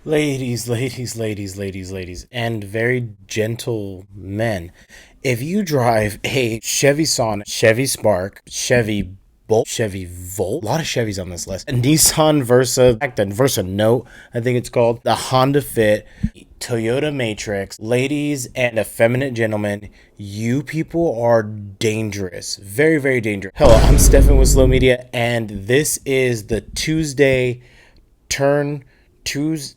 Ladies, and very gentle men. If you drive a Chevy Sonic, Chevy Spark, Chevy Bolt, Chevy Volt, a lot of Chevys on this list, a Nissan Versa, the Versa Note, I think it's called, the Honda Fit, Toyota Matrix, ladies and effeminate gentlemen, you people are dangerous. Very, very dangerous. Hello, I'm Stefan with Slow Media, and this is the Tuesday turn Tuesday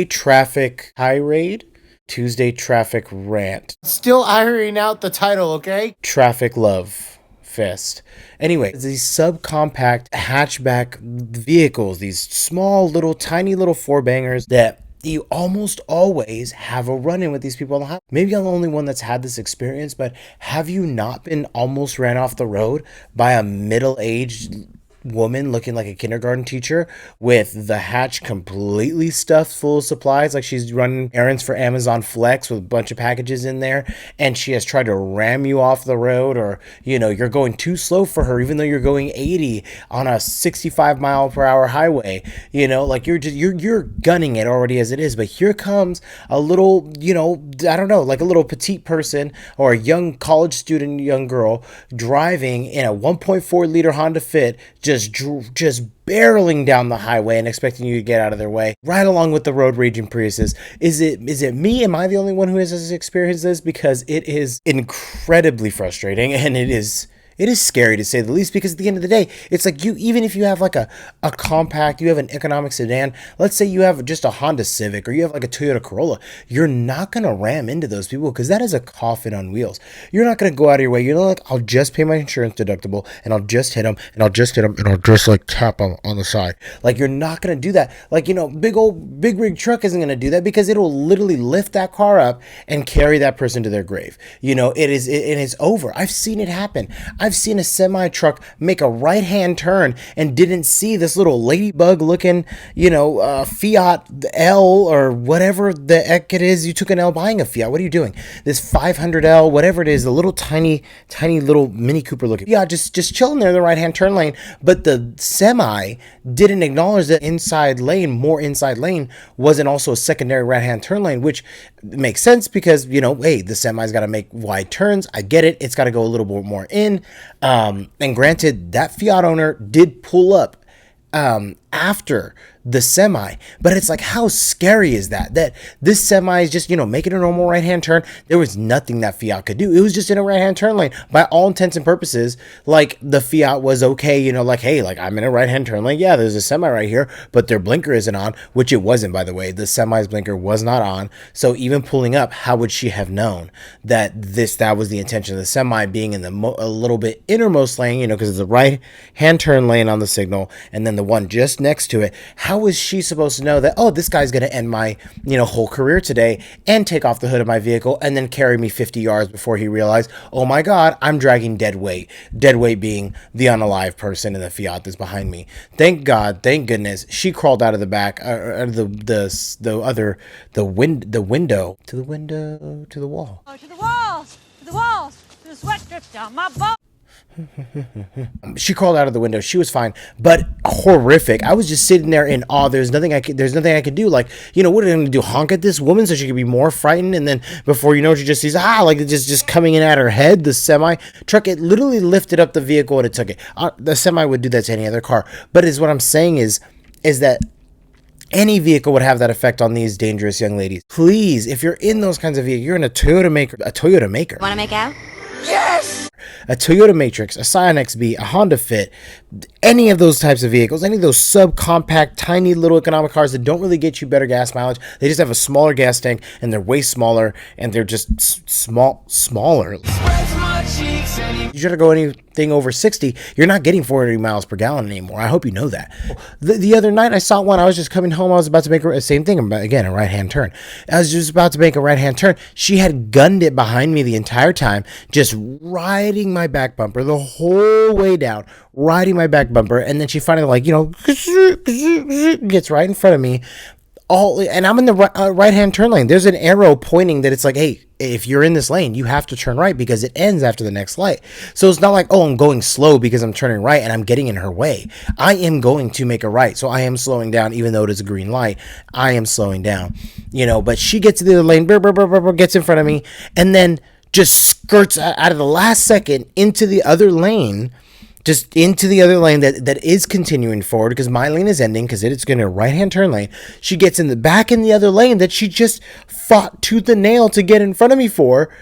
traffic tirade, Tuesday traffic rant, Still ironing out the title, okay? traffic love fest. Anyway, these subcompact hatchback vehicles, these small little tiny little four bangers that you almost always have a run-in with these people on the highway. Maybe I'm the only one that's had this experience, but have you not been almost ran off the road by a middle-aged woman looking like a kindergarten teacher with the hatch completely stuffed full of supplies, like she's running errands for Amazon Flex with a bunch of packages in there, and she has tried to ram you off the road, or you're going too slow for her even though you're going 80 on a 65-mile-per-hour highway. Like you're gunning it already as it is, but here comes a little, I don't know, like a little petite person or a young college student, young girl driving in a 1.4 liter Honda Fit, just barreling down the highway and expecting you to get out of their way, right along with the road raging Priuses. Is it me? Am I the only one who has experienced this? Because it is incredibly frustrating, and it is scary to say the least, because at the end of the day, it's like even if you have like a compact, you have an economic sedan, let's say you have just a Honda Civic or you have like a Toyota Corolla, you're not going to ram into those people because that is a coffin on wheels. You're not going to go out of your way. Like, I'll just pay my insurance deductible and I'll just hit them and I'll just like tap them on the side. Like, you're not going to do that. Like, big rig truck isn't going to do that because it'll literally lift that car up and carry that person to their grave. It is over. I've seen it happen. I've seen a semi truck make a right hand turn and didn't see this little ladybug looking, Fiat L or whatever the heck it is. You took an L buying a Fiat. What are you doing? This 500L, whatever it is, the little tiny little Mini Cooper looking. Yeah, just chilling there in the right hand turn lane. But the semi didn't acknowledge that more inside lane wasn't also a secondary right hand turn lane, which makes sense because, hey, the semi's got to make wide turns. I get it. It's got to go a little bit more in. And granted, that Fiat owner did pull up after the semi, but it's like, how scary is that this semi is just making a normal right hand turn? There was nothing that Fiat could do. It was just in a right hand turn lane by all intents and purposes. Like, the Fiat was okay, like, hey, like, I'm in a right hand turn lane, yeah, there's a semi right here, but their blinker isn't on, which it wasn't, by the way. The semi's blinker was not on. So even pulling up, how would she have known that was the intention of the semi being in the a little bit innermost lane, because it's a right hand turn lane on the signal, and then the one just next to it? How is she supposed to know that, oh, this guy's going to end my, whole career today and take off the hood of my vehicle and then carry me 50 yards before he realized, oh my God, I'm dragging dead weight. Dead weight being the unalive person in the Fiat that's behind me. Thank God, thank goodness, she crawled out of the back, the window to the wall. Oh, to the walls, to the sweat drips down my butt. She crawled out of the window. She was fine, but horrific. I was just sitting there in awe. There's nothing I could do. Like, what are they going to do? Honk at this woman so she could be more frightened? And then before you know it, she just sees, like, just coming in at her head. The semi truck, it literally lifted up the vehicle and it took it. The semi would do that to any other car. But what I'm saying is that any vehicle would have that effect on these dangerous young ladies. Please, if you're in those kinds of vehicles, you're in a Toyota Maker. Want to make out? Yes! A Toyota Matrix, a Scion XB, a Honda Fit, any of those types of vehicles, any of those subcompact, tiny little economic cars that don't really get you better gas mileage. They just have a smaller gas tank and they're way smaller and they're just smaller. You try to go anything over 60, you're not getting 40 miles per gallon anymore. I hope you know that. The other night I saw one. I was just coming home. I was about to make the same thing. Again, a right-hand turn. I was just about to make a right-hand turn. She had gunned it behind me the entire time, just riding my back bumper the whole way down, riding my back bumper. And then she finally, gets right in front of me, all, and I'm in the right hand turn lane. There's an arrow pointing that it's like, hey, if you're in this lane, you have to turn right because it ends after the next light. So it's not like, oh, I'm going slow because I'm turning right and I'm getting in her way. I am going to make a right. So I am slowing down, even though it is a green light. I am slowing down, but she gets to the other lane, gets in front of me, and then just skirts out of the last second into the other lane. Just into the other lane that is continuing forward because my lane is ending because it's going to right-hand turn lane. She gets in the back in the other lane that she just fought tooth and nail to get in front of me for.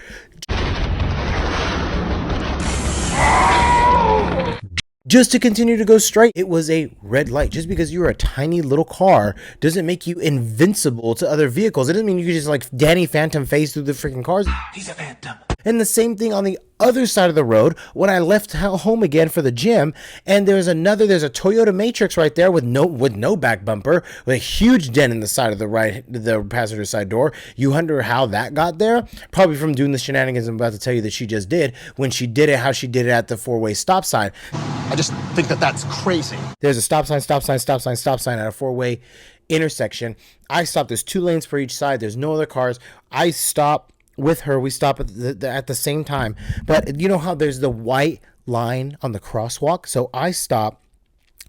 Just to continue to go straight. It was a red light. Just because you're a tiny little car doesn't make you invincible to other vehicles. It doesn't mean you can just like Danny Phantom phase through the freaking cars. He's a phantom. And the same thing on the other side of the road when I left home again for the gym, and there's a Toyota Matrix right there with no back bumper, with a huge dent in the side of the passenger side door. You wonder how that got there? Probably from doing the shenanigans I'm about to tell you that she just did when she did it, how she did it at the four-way stop sign. I just think that that's crazy. There's a stop sign at a four-way intersection. I stop. There's 2 lanes for each side. There's no other cars. I stop with her. We stop at the same time. But you know how there's the white line on the crosswalk? So I stop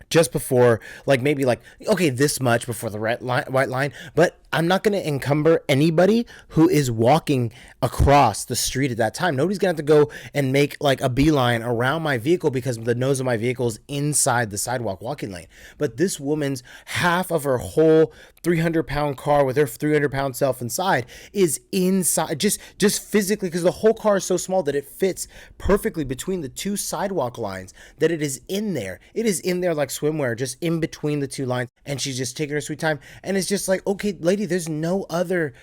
just before, this much before the white line, but I'm not going to encumber anybody who is walking across the street at that time. Nobody's going to have to go and make like a beeline around my vehicle because the nose of my vehicle is inside the sidewalk walking lane. But this woman's half of her whole 300-pound car with her 300-pound self inside is inside, just physically, because the whole car is so small that it fits perfectly between the 2 sidewalk lines, that it is in there. It is in there like swimwear, just in between the 2 lines, and she's just taking her sweet time. And it's just like, okay, lady, there's no other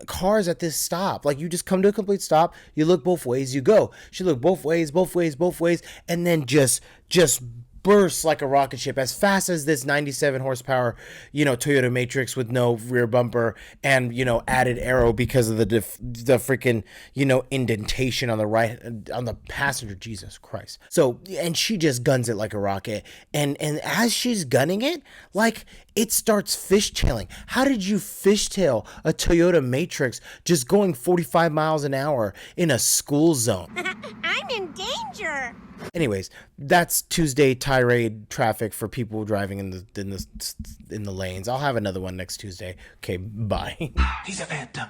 cars at this stop. Like, you just come to a complete stop, you look both ways, you go. She looked both ways, and then just bursts like a rocket ship as fast as this 97 horsepower, Toyota Matrix with no rear bumper and, added arrow because of the freaking, indentation on the right, on the passenger. Jesus Christ. So, and she just guns it like a rocket. And as she's gunning it, like, it starts fishtailing. How did you fishtail a Toyota Matrix just going 45 miles an hour in a school zone? I'm in danger. Anyways, that's Tuesday tirade traffic for people driving in the lanes. I'll have another one next Tuesday. Okay, bye. He's a phantom.